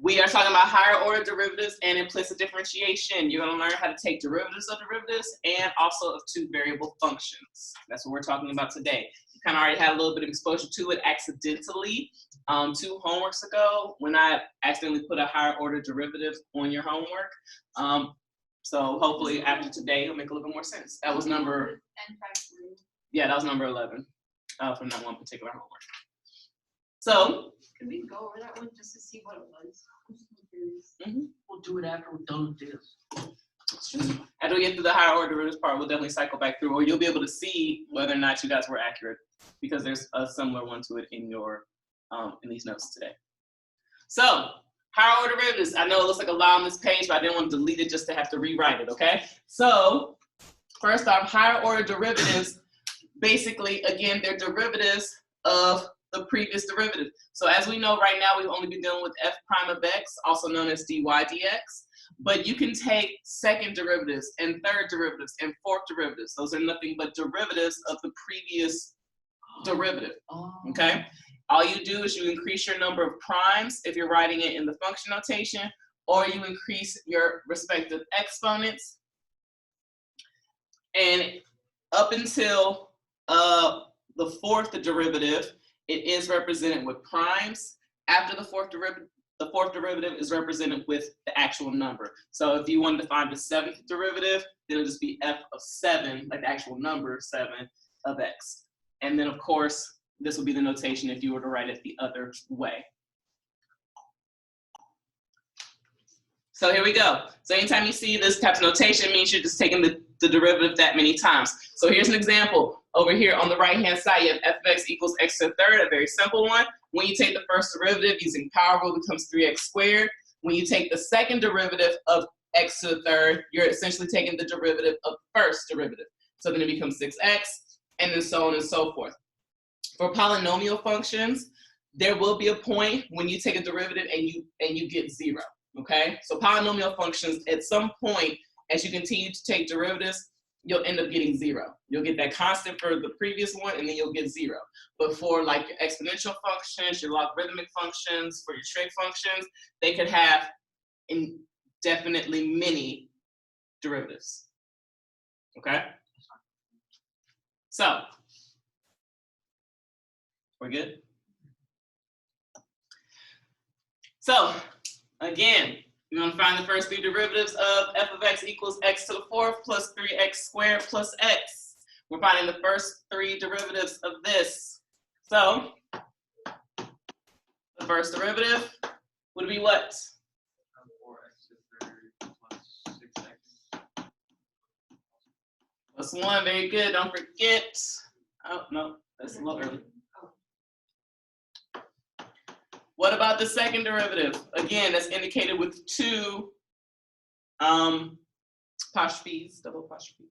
We are talking about higher order derivatives and implicit differentiation. You're going to learn how to take derivatives of derivatives and also of two variable functions. That's what we're talking about today. You kind of already had a little bit of exposure to it accidentally 2 homeworks ago when I accidentally put a higher order derivative on your homework. So hopefully after today it'll make a little bit more sense. That was number, yeah, that was number 11 from that one particular homework. So, can we go over that one just to see what it was? We'll do it after we're done with this. After we get through the higher order derivatives part, we'll definitely cycle back through, or you'll be able to see whether or not you guys were accurate, because there's a similar one to it in your in these notes today. So, higher order derivatives. I know it looks like a lot on this page, but I didn't want to delete it just to have to rewrite it. Okay. So, first off, higher order derivatives. Basically, again, they're derivatives of the previous derivative. So as we know right now, we've only been dealing with f prime of x, also known as dy dx. But you can take second derivatives and third derivatives and fourth derivatives. Those are nothing but derivatives of the previous derivative, okay? All you do is you increase your number of primes if you're writing it in the function notation, or you increase your respective exponents. And up until the fourth derivative, it is represented with primes. After the fourth derivative is represented with the actual number. So if you wanted to find the 7th derivative, then it'll just be f of 7, like the actual number 7 of x. And then of course, this would be the notation if you were to write it the other way. So here we go. So anytime you see this type of notation, it means you're just taking the derivative that many times. So here's an example. Over here on the right-hand side, you have f of x equals x to the third, a very simple one. When you take the first derivative using power rule, it becomes 3x squared. When you take the second derivative of x to the third, you're essentially taking the derivative of first derivative. So then it becomes 6x, and then so on and so forth. For polynomial functions, there will be a point when you take a derivative and you get 0, okay? So polynomial functions, at some point, as you continue to take derivatives, you'll end up getting 0. You'll get that constant for the previous one, and then you'll get 0. But for like your exponential functions, your logarithmic functions, for your trig functions, they could have indefinitely many derivatives. Okay? So, we're good? So, again, we're going to find the first 3 derivatives of f of x equals x to the 4th plus 3x squared plus x. We're finding the first 3 derivatives of this. So, the first derivative would be what? 4x to the 3rd plus 6x. Plus 1, very good. Don't forget. Oh, no, that's a little early. What about the second derivative? Again, that's indicated with 2 apostrophes, double apostrophe.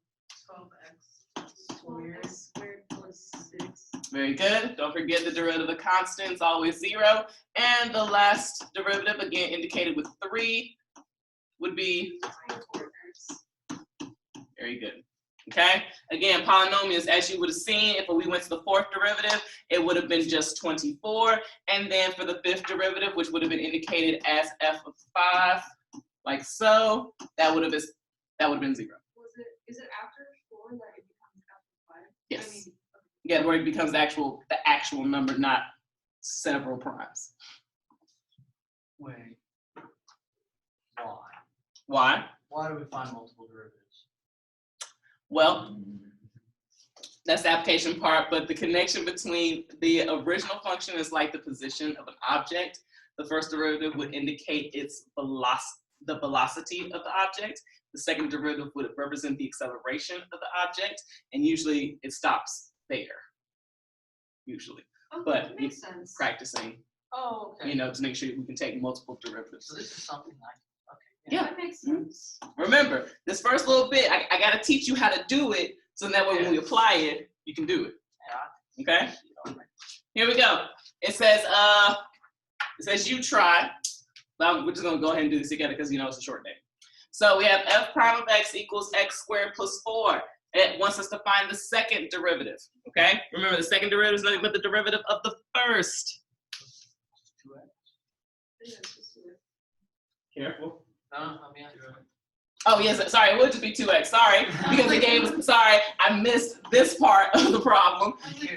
12x squared plus 6. Very good. Don't forget the derivative of constant is always 0. And the last derivative, again indicated with 3, would be 3/4. very good. Okay, again, polynomials, as you would have seen, if we went to the 4th derivative, it would have been just 24. And then for the 5th derivative, which would have been indicated as f of 5, like so, that would have been 0. Is it after 4 that it becomes f of 5? Yes. I mean, okay. Yeah, where it becomes the actual number, not several primes. Wait. Why? Why? Why do we find multiple derivatives? Well, that's the application part, but the connection between the original function is like the position of an object. The first derivative would indicate its the velocity of the object. The second derivative would represent the acceleration of the object, and usually it stops there. Usually, Okay, but that makes sense. practicing, Oh, okay. you know, to make sure we can take multiple derivatives. So this is something like, okay. Yeah. That makes sense. Remember, this first little bit, I got to teach you how to do it, so that way when we apply it, you can do it. Okay? Here we go. It says you try. Well, we're just gonna go ahead and do this together because you know it's a short name. So we have f prime of x equals x squared plus 4. It wants us to find the second derivative. Okay? Remember, the second derivative is nothing but the derivative of the first. Careful. No, I mean, Oh, yes, sorry, it would just be 2x, sorry, because it gave us, sorry, I missed this part of the problem.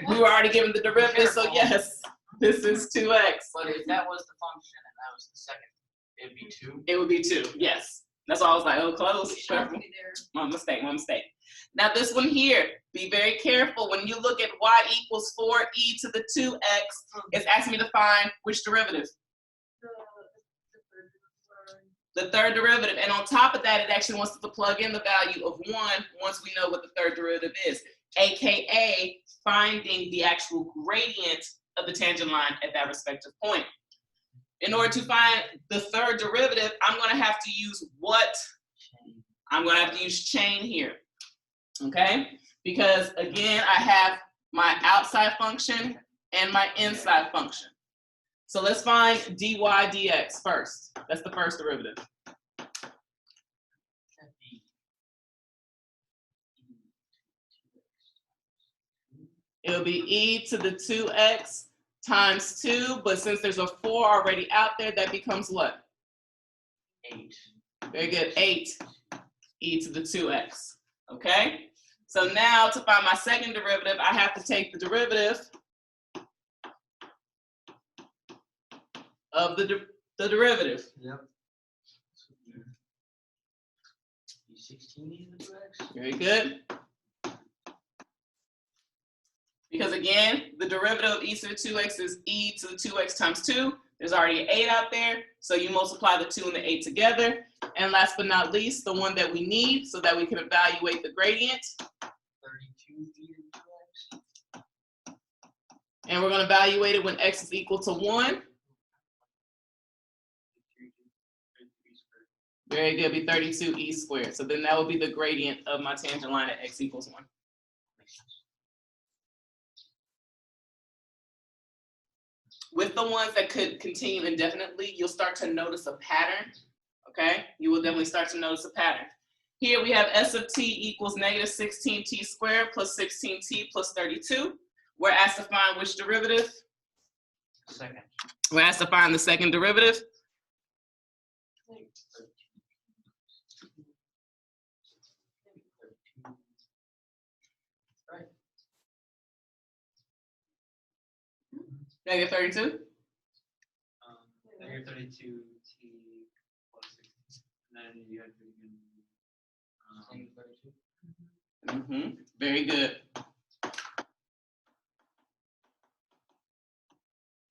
We were already given the derivative, so yes, this is 2x. but if that was the function and that was the second, it'd be 2. It would be 2, yes. That's why I was like, oh, close. Should be there. My mistake, my mistake. Now this one here, be very careful. When you look at y equals 4e to the 2x, it's asking me to find which derivative? The third derivative. And on top of that, it actually wants us to plug in the value of 1 once we know what the third derivative is, aka finding the actual gradient of the tangent line at that respective point. In order to find the third derivative, I'm going to have to use what? I'm going to have to use chain here, okay? Because again, I have my outside function and my inside function. So let's find dy dx first. That's the first derivative. It'll be e to the 2x times 2, but since there's a 4 already out there, that becomes what? 8. Very good, 8 e to the 2x, okay? So now to find my second derivative, I have to take the derivative of the derivative. Yep. 16 e to the 2x. Very good. Because again, the derivative of e to the 2x is e to the 2x times 2. There's already an 8 out there, so you multiply the 2 and the 8 together. And last but not least, the one that we need so that we can evaluate the gradient. 32 e to the 2x. And we're going to evaluate it when x is equal to 1. Very good, be 32e squared. So then that would be the gradient of my tangent line at x equals 1. With the ones that could continue indefinitely, you'll start to notice a pattern, okay? You will definitely start to notice a pattern. Here we have s of t equals negative 16t squared plus 16t plus 32. We're asked to find which derivative? Second. We're asked to find the second derivative. Negative 32? Negative 32 t plus 16, and then you have to begin. Very good.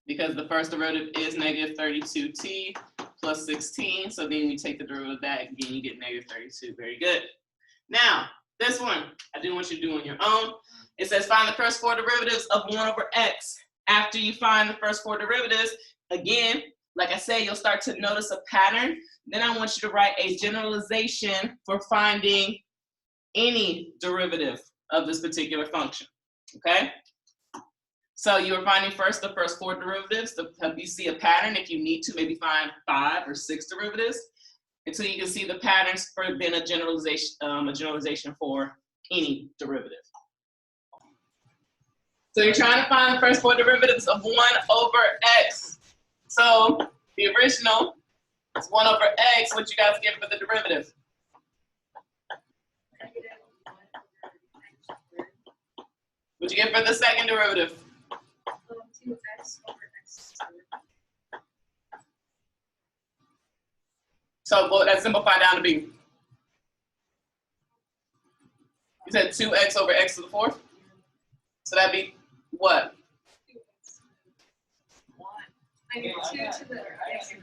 Because the first derivative is negative 32t plus 16, so then you take the derivative of that, again, you get negative 32. Very good. Now, this one, I do want you to do on your own. It says find the first 4 derivatives of 1 over x. After you find the first 4 derivatives, again, like I said, you'll start to notice a pattern. Then I want you to write a generalization for finding any derivative of this particular function, okay? So you're finding first the first 4 derivatives to help you see a pattern. If you need to, maybe find 5 or 6 derivatives until you can see the patterns for then a generalization for any derivative. So you're trying to find the first 4 derivatives of 1 over x. So the original is 1 over x. What you guys get for the derivative? What you get for the second derivative? 2x over x squared. So what would that simplify down to be? You said 2x over x to the 4th? So that'd be what? 1. Negative 2 to the x.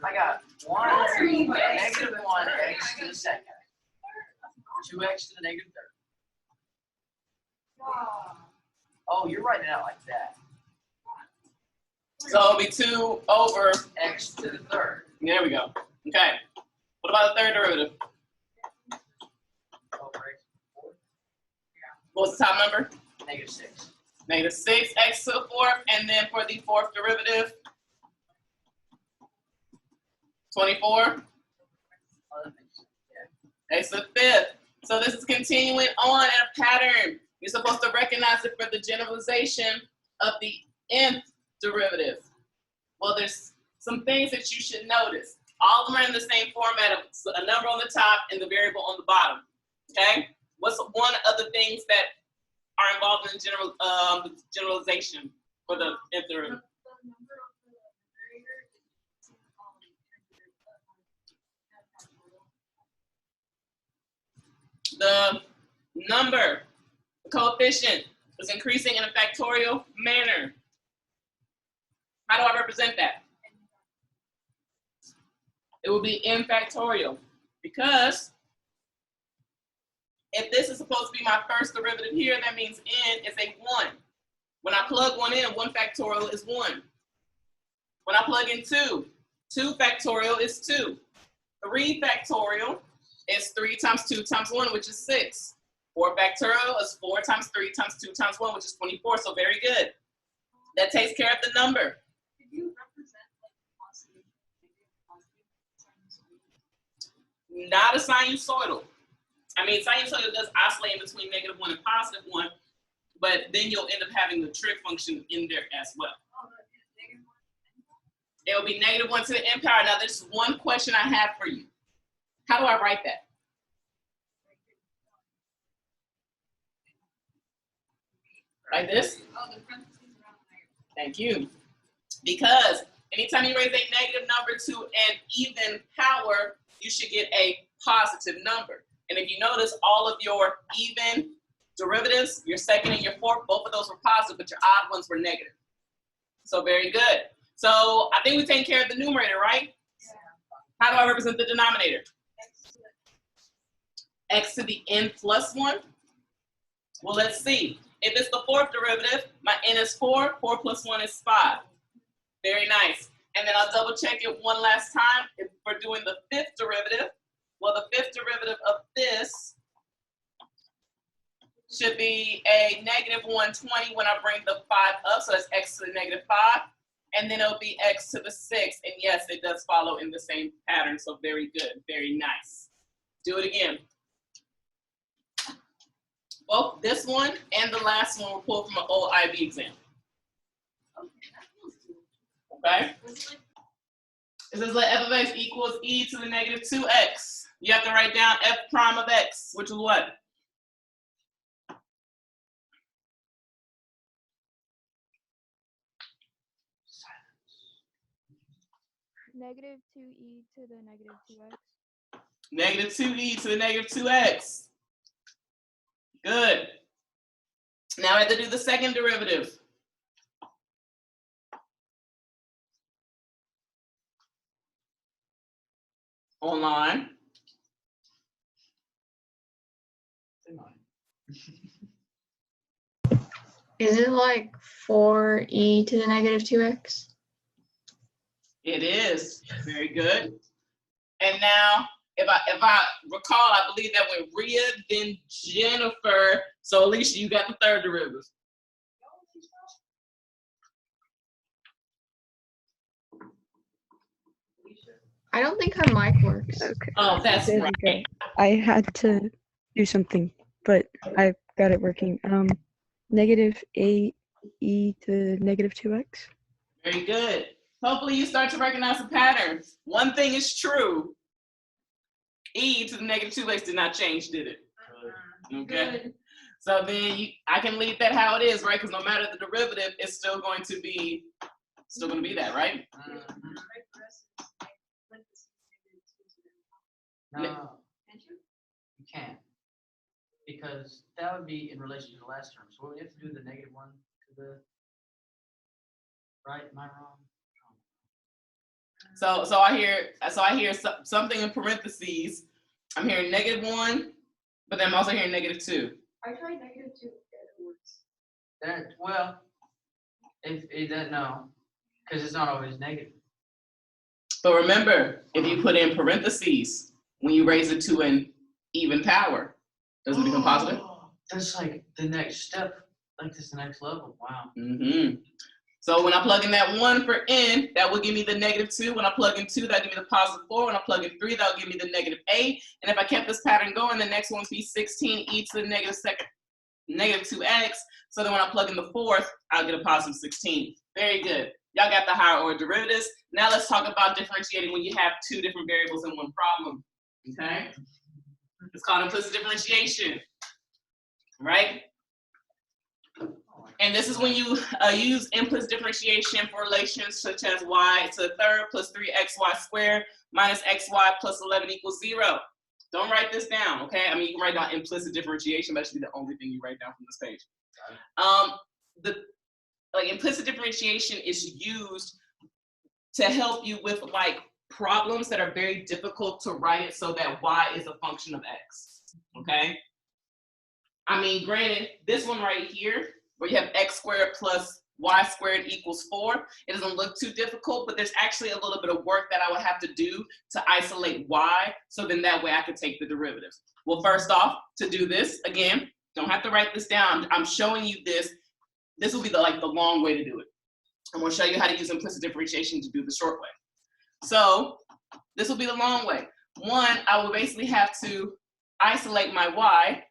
I got 1, negative 1 x to the second. 2x to the negative third. Oh, you're writing it out like that. So it'll be 2 over, X to the third. there we go. Okay. What about the third derivative? Over x to the fourth. What's the top number? Negative 6. Negative 6x to the 4th, and then for the 4th derivative, 24, Oh, that makes sense. Yeah. x to the 5th. So this is continuing on in a pattern. You're supposed to recognize it for the generalization of the nth derivative. Well, there's some things that you should notice. All of them are in the same format of a number on the top and the variable on the bottom. Okay? What's one of the things that are involved in generalization for the nth derivative? The number of the numerator is The number, the coefficient, is increasing in a factorial manner. How do I represent that? It will be n factorial, because if this is supposed to be my first derivative here, that means n is a 1. When I plug 1 in, 1 factorial is 1. When I plug in 2, 2 factorial is 2. 3 factorial is 3 times 2 times 1, which is 6. 4 factorial is 4 times 3 times 2 times 1, which is 24. So very good. That takes care of the number. Could you represent like positive, negative, Not a sinusoidal. I mean, sinusoidal does oscillate in between -1 and +1, but then you'll end up having the trig function in there as well. It will be -1 to the n power. Now, there's one question I have for you. How do I write that? Like this? Oh, the parentheses around there. Thank you. Because anytime you raise a negative number to an even power, you should get a positive number. And if you notice, all of your even derivatives, your second and your fourth, both of those were positive, but your odd ones were negative. So very good. So I think we've taken care of the numerator, right? Yeah. How do I represent the denominator? X to the n plus 1. Well, let's see. If it's the fourth derivative, my n is 4. 4 plus 1 is 5. Very nice. And then I'll double check it one last time. If we're doing the fifth derivative, well, the fifth derivative of this should be a -120 when I bring the 5 up. So that's x to the -5. And then it'll be x to the 6. And yes, it does follow in the same pattern. So very good. Very nice. Do it again. Both this one and the last one were pulled from an old IB exam. Okay? It says let f of x equals e to the -2x. You have to write down f prime of x, which is what? -2e to the -2x. -2e to the -2x. Good. Now I have to do the second derivative. Online. Is it like 4e to the -2x? It is. Very good. And now, if I recall, I believe that went Rhea, then Jennifer. So Alicia, you got the third derivative. I don't think her mic works. Okay. Oh, that's There right. we go. I had to do something, but I got it working. -8e to the -2x. Very good. Hopefully you start to recognize the patterns. One thing is true. E to the -2x did not change, did it? Okay. Good. So then I can leave that how it is, right? Because no matter the derivative, it's still going to be that, right? No, you can't. Because that would be in relation to the last term. So we have to do the -1 to the right. Am I wrong? So I hear something in parentheses. I'm hearing -1, but then I'm also hearing -2. I tried -2 and it works. That, well, if it doesn't know, because it's not always negative. But remember, if you put in parentheses, when you raise it to an even power, does it become positive? That's like the next step, like this next level. Wow. Mm-hmm. So when I plug in that 1 for n, that will give me the -2. When I plug in 2, that'll give me the +4. When I plug in 3, that'll give me the -8. And if I kept this pattern going, the next one would be 16e to the -2x. So then when I plug in the fourth, I'll get a +16. Very good. Y'all got the higher order derivatives. Now let's talk about differentiating when you have two different variables in one problem, okay? It's called implicit differentiation, right? And this is when you use implicit differentiation for relations such as y to the third plus 3xy squared minus xy plus 11 equals 0. Don't write this down, okay? I mean, you can write down implicit differentiation, but that should be the only thing you write down from this page. Implicit differentiation is used to help you with like problems that are very difficult to write it so that y is a function of x, okay? I mean, granted, this one right here, where you have x squared plus y squared equals 4, it doesn't look too difficult, but there's actually a little bit of work that I would have to do to isolate y, so then that way I could take the derivatives. Well, first off, to do this, again, don't have to write this down. I'm showing you this. This will be the long way to do it. I'm gonna show you how to use implicit differentiation to do the short way. So this will be the long way. One, I will basically have to isolate my y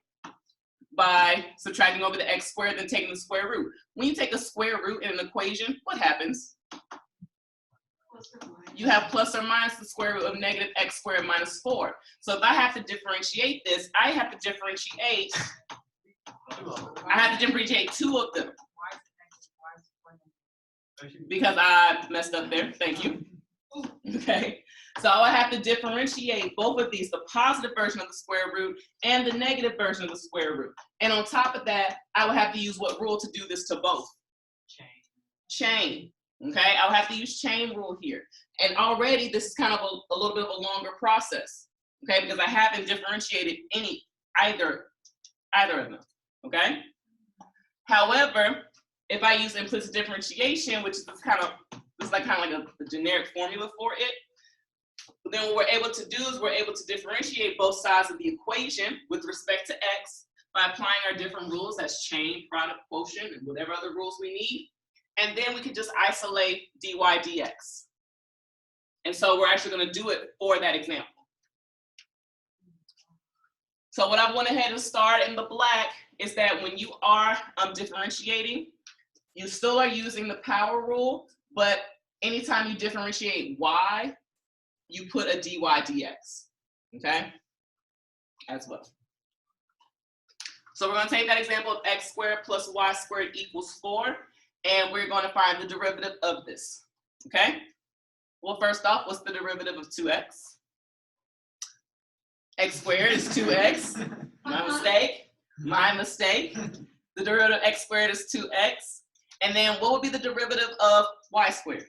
by subtracting over the x squared, then taking the square root. When you take a square root in an equation, what happens? You have plus or minus the square root of negative x squared minus 4. So if I have to differentiate this, I have to differentiate two of them. Because I messed up there, thank you. Okay, so I have to differentiate both of these, the positive version of the square root and the negative version of the square root. And on top of that, I would have to use what rule to do this to both? Chain. Okay, I'll have to use chain rule here. And already this is kind of a little bit of a longer process, okay, because I haven't differentiated either of them, okay? However, if I use implicit differentiation, which is kind of like a generic formula for it, then what we're able to do is we're able to differentiate both sides of the equation with respect to x by applying our different rules as chain, product, quotient, and whatever other rules we need. And then we can just isolate dy dx. And so we're actually going to do it for that example. So what I went ahead and started in the black is that when you are differentiating, you still are using the power rule, but anytime you differentiate y, you put a dy dx, okay, as well. So we're going to take that example of x squared plus y squared equals 4, and we're going to find the derivative of this, okay? Well, first off, what's the derivative of 2x? X squared is 2x. My mistake. The derivative of x squared is 2x. And then what would be the derivative of y squared?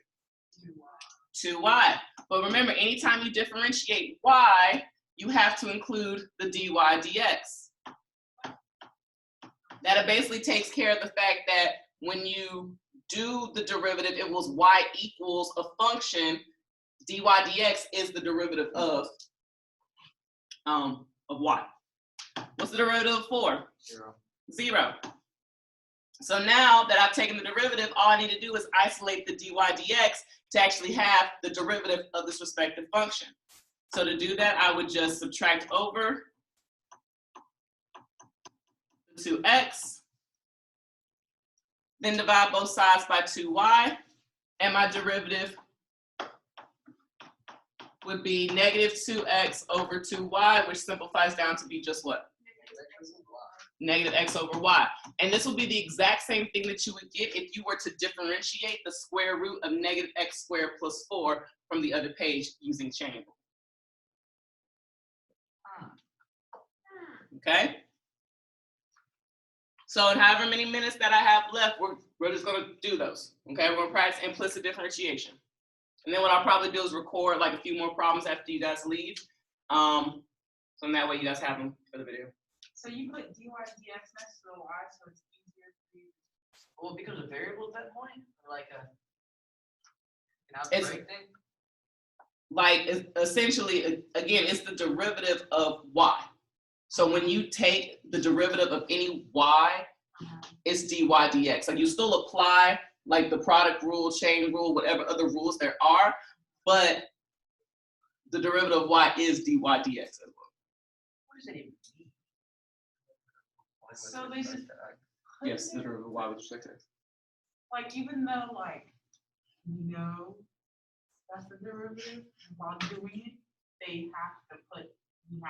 2y. But remember, anytime you differentiate y, you have to include the dy dx. That basically takes care of the fact that when you do the derivative, it was y equals a function, dy dx is the derivative of y. What's the derivative of 4? 0. So now that I've taken the derivative, all I need to do is isolate the dy dx to actually have the derivative of this respective function. So to do that, I would just subtract over 2x, then divide both sides by 2y, and my derivative would be negative 2x over 2y, which simplifies down to be just what? Negative x over y. And this will be the exact same thing that you would get if you were to differentiate the square root of negative x squared plus 4 from the other page using chain rule. Okay? So in however many minutes that I have left, we're just going to do those. Okay? We're going to practice implicit differentiation. And then what I'll probably do is record like a few more problems after you guys leave. So in that way you guys have them for the video. So you put dy dx next to the y, so it's easier for you. Well, it becomes a variable at that point, or like an It's- algebraic thing. Like essentially, again, it's the derivative of y. So when you take the derivative of any y, it's dy dx. Like you still apply like the product rule, chain rule, whatever other rules there are, but the derivative of y is dy dx as well. What does that even mean? So they just Yes, the derivative of y with respect to x. like even though like know that's the derivative, while doing it, you have to put the dy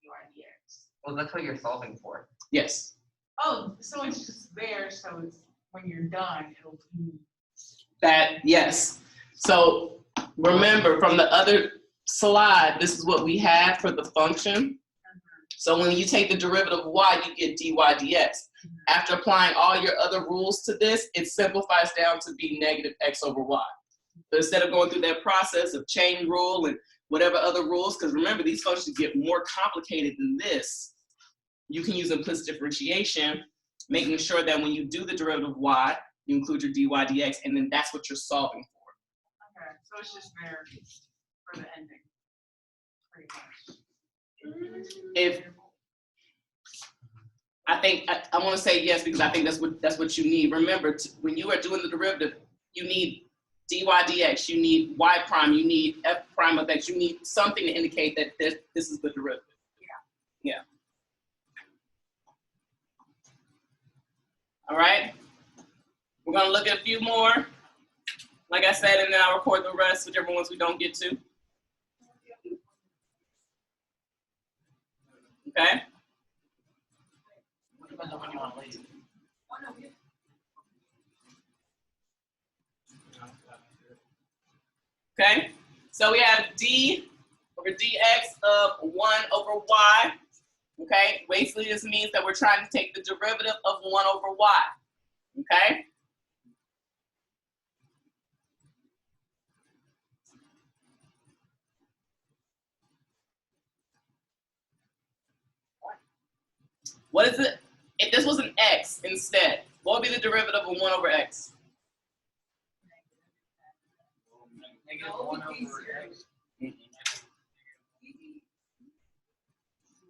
dx. Well, that's what you're solving for. Yes. Oh, so it's just there, so it's, when you're done, it'll be. That, yes. So remember from the other slide, this is what we had for the function. So when you take the derivative of y, you get dy dx. After applying all your other rules to this, it simplifies down to be negative x over y. So instead of going through that process of chain rule and whatever other rules, because remember, these functions get more complicated than this, you can use implicit differentiation, making sure that when you do the derivative of y, you include your dy dx, and then that's what you're solving for. Okay, so it's just there for the ending, pretty much. If I think I want to say yes, because I think that's what you need. Remember, when you are doing the derivative, you need dy dx, you need y prime, you need f prime of x, you need something to indicate that this is the derivative. Yeah. Yeah. All right. We're gonna look at a few more, like I said, and then I'll record the rest, whichever ones we don't get to. Okay. Depends on when you want to leave. Okay. So we have d over dx of 1 over y. Okay. Basically, this means that we're trying to take the derivative of 1 over y. Okay. What is it? If this was an x instead, what would be the derivative of 1 over x? Negative 1 over x.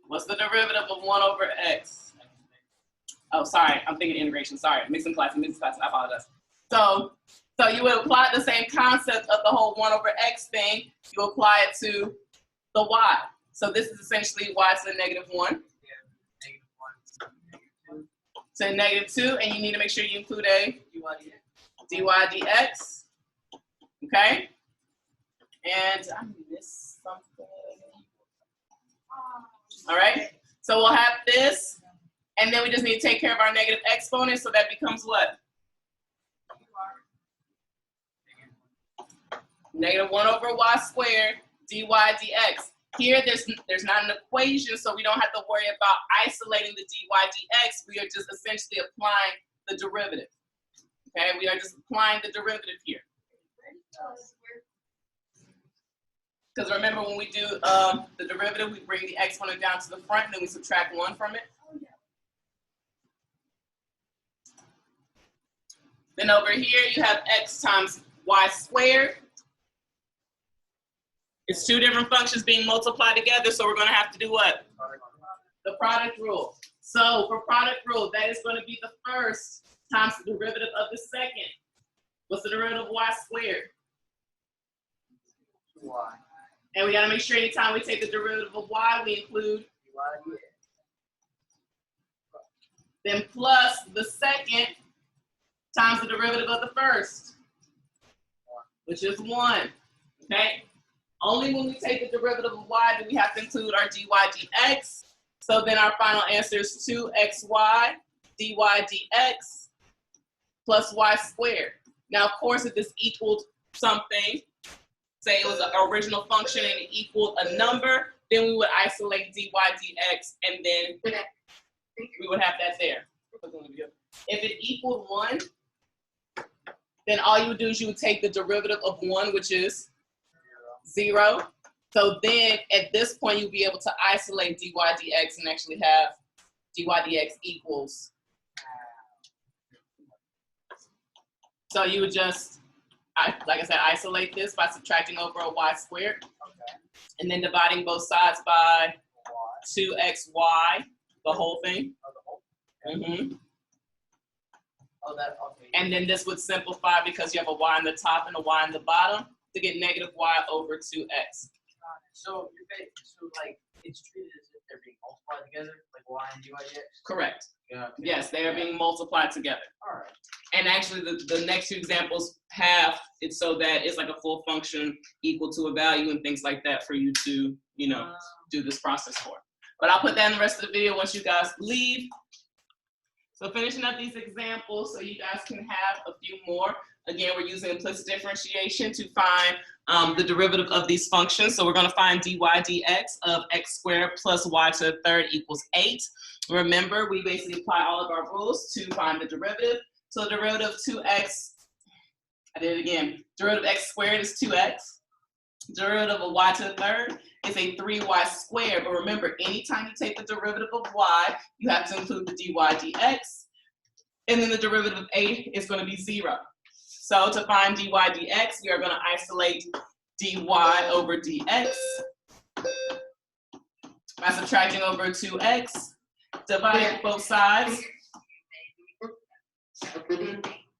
What's the derivative of 1 over x? Oh, sorry, I'm thinking integration. Sorry, mixing classes, I apologize. So you would apply the same concept of the whole 1 over x thing. You apply it to the y. So this is essentially y to the negative 1. To negative 2, and you need to make sure you include a dy dx. Okay? And I missed something. All right? So we'll have this, and then we just need to take care of our negative exponent, so that becomes what? Negative 1 over y squared dy dx. Here, there's not an equation, so we don't have to worry about isolating the dy dx. We are just essentially applying the derivative. Okay, we are just applying the derivative here. Because remember, when we do the derivative, we bring the exponent down to the front, and then we subtract 1 from it. Then over here, you have x times y squared. It's two different functions being multiplied together, so we're going to have to do what? The product rule. So for product rule, that is going to be the first times the derivative of the second. What's the derivative of y squared? Y. And we got to make sure anytime we take the derivative of y, we include then plus the second times the derivative of the first, which is 1. Okay? Only when we take the derivative of y do we have to include our dy dx. So then our final answer is 2xy dy dx plus y squared. Now, of course, if this equaled something, say it was an original function and it equaled a number, then we would isolate dy dx, and then we would have that there. If it equaled 1, then all you would do is you would take the derivative of 1, which is 0. So then at this point, you'll be able to isolate dy dx and actually have dy dx equals. So you would just, like I said, isolate this by subtracting over a y squared. Okay. And then dividing both sides by 2xy, the whole thing. Mm-hmm. Oh, that, okay. And then this would simplify because you have a y on the top and a y on the bottom to get negative y over 2x. So like it's treated as if they're being multiplied together, like y and dy dx? Correct. Yeah. Okay. Yes, they are being multiplied together. All right. And actually, the next two examples have it so that it's like a full function equal to a value and things like that for you to, you know, do this process for. But I'll put that in the rest of the video once you guys leave. So finishing up these examples so you guys can have a few more. Again, we're using implicit differentiation to find the derivative of these functions. So we're going to find dy dx of x squared plus y to the third equals 8. Remember, we basically apply all of our rules to find the derivative. So the derivative of 2x, I did it again. Derivative of x squared is 2x. Derivative of y to the third is a 3y squared. But remember, anytime you take the derivative of y, you have to include the dy dx. And then the derivative of 8 is going to be 0. So to find dy dx, we are going to isolate dy over dx by subtracting over 2x, dividing both sides.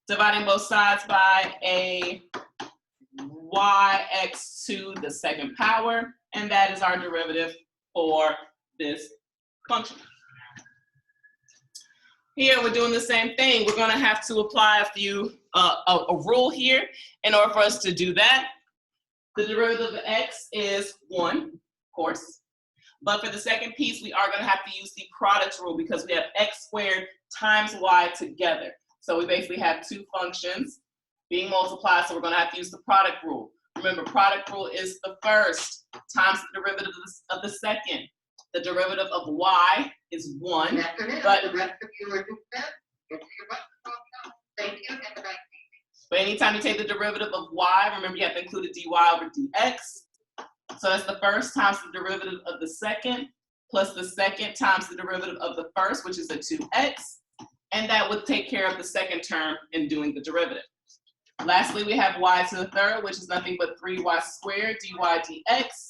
Dividing both sides by a yx to the second power, and that is our derivative for this function. Here we're doing the same thing. We're going to have to apply a rule here in order for us to do that. The derivative of x is 1, of course. But for the second piece, we are going to have to use the product rule because we have x squared times y together. So we basically have two functions being multiplied, so we're going to have to use the product rule. Remember, product rule is the first times the derivative of the second. The derivative of y is 1, but anytime you take the derivative of y, remember you have to include a dy over dx. So that's the first times the derivative of the second, plus the second times the derivative of the first, which is a 2x. And that would take care of the second term in doing the derivative. Lastly, we have y to the third, which is nothing but 3y squared dy dx.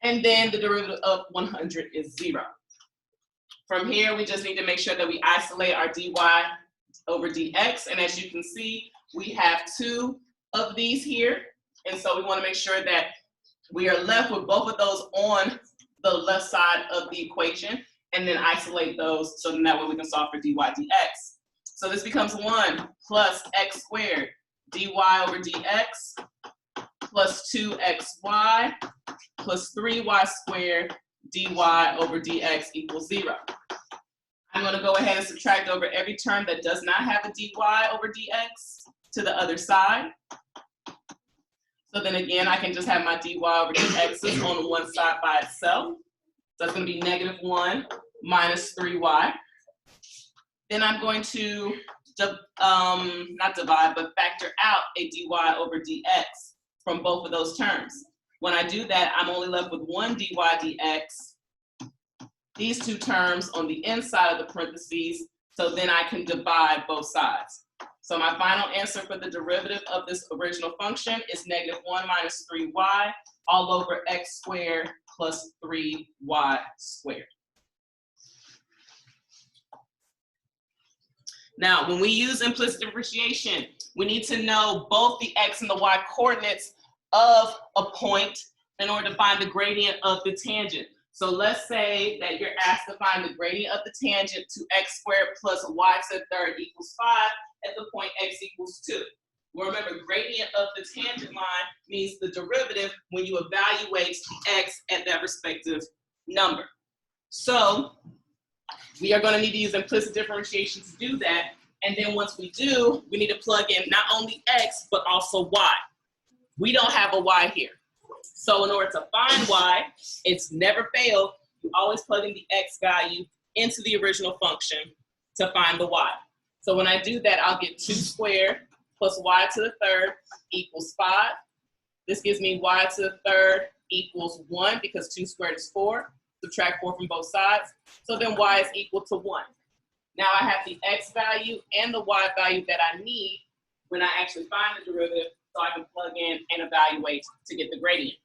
And then the derivative of 100 is 0. From here, we just need to make sure that we isolate our dy over dx. And as you can see, we have 2 of these here. And so we want to make sure that we are left with both of those on the left side of the equation, and then isolate those so that way we can solve for dy dx. So this becomes 1 plus x squared dy over dx plus 2xy plus 3y squared dy over dx equals 0. I'm going to go ahead and subtract over every term that does not have a dy over dx to the other side. So then again, I can just have my dy over dx on one side by itself. So that's going to be -1 minus 3y. Then I'm going to, not divide, but factor out a dy over dx from both of those terms. When I do that, I'm only left with 1 dy dx, these two terms on the inside of the parentheses, so then I can divide both sides. So my final answer for the derivative of this original function is -1 minus 3y all over x squared plus 3y squared. Now, when we use implicit differentiation, we need to know both the x and the y coordinates of a point in order to find the gradient of the tangent. So let's say that you're asked to find the gradient of the tangent to x squared plus y to the third equals 5 at the point x equals 2. Well, remember, gradient of the tangent line means the derivative when you evaluate the x at that respective number. So we are going to need to use implicit differentiation to do that. And then once we do, we need to plug in not only x, but also y. We don't have a y here. So in order to find y, it's never failed. You always plug in the x value into the original function to find the y. So when I do that, I'll get 2 squared plus y to the third equals 5. This gives me y to the third equals 1 because 2 squared is 4. Subtract 4 from both sides. So then y is equal to 1. Now I have the x value and the y value that I need when I actually find the derivative, so I can plug in and evaluate to get the gradient.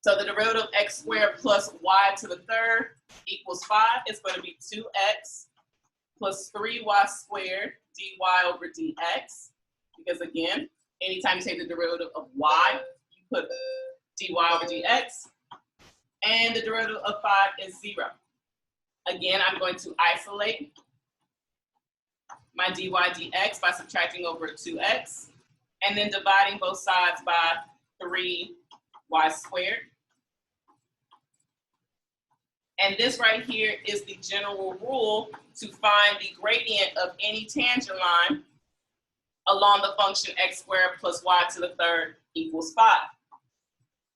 So the derivative of x squared plus y to the third equals 5 is going to be 2x plus 3y squared dy over dx. Because again, anytime you take the derivative of y, you put dy over dx. And the derivative of 5 is 0. Again, I'm going to isolate my dy dx by subtracting over 2x, and then dividing both sides by 3y squared. And this right here is the general rule to find the gradient of any tangent line along the function x squared plus y to the third equals 5.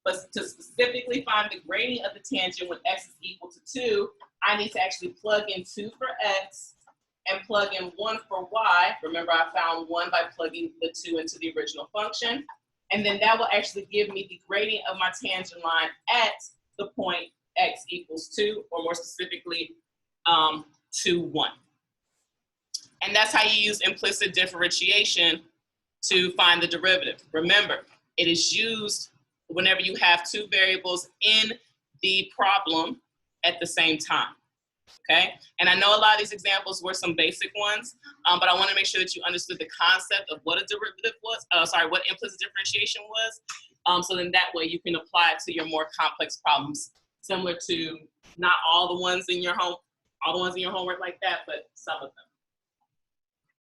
But to specifically find the gradient of the tangent when x is equal to 2, I need to actually plug in 2 for x and plug in 1 for y. Remember, I found 1 by plugging the 2 into the original function. And then that will actually give me the gradient of my tangent line at the point x equals 2, or more specifically, 2, 1. And that's how you use implicit differentiation to find the derivative. Remember, it is used whenever you have two variables in the problem at the same time, okay? And I know a lot of these examples were some basic ones, but I want to make sure that you understood the concept of what a derivative was, what implicit differentiation was, so then that way you can apply it to your more complex problems, similar to not all the ones in your homework like that, but some of them.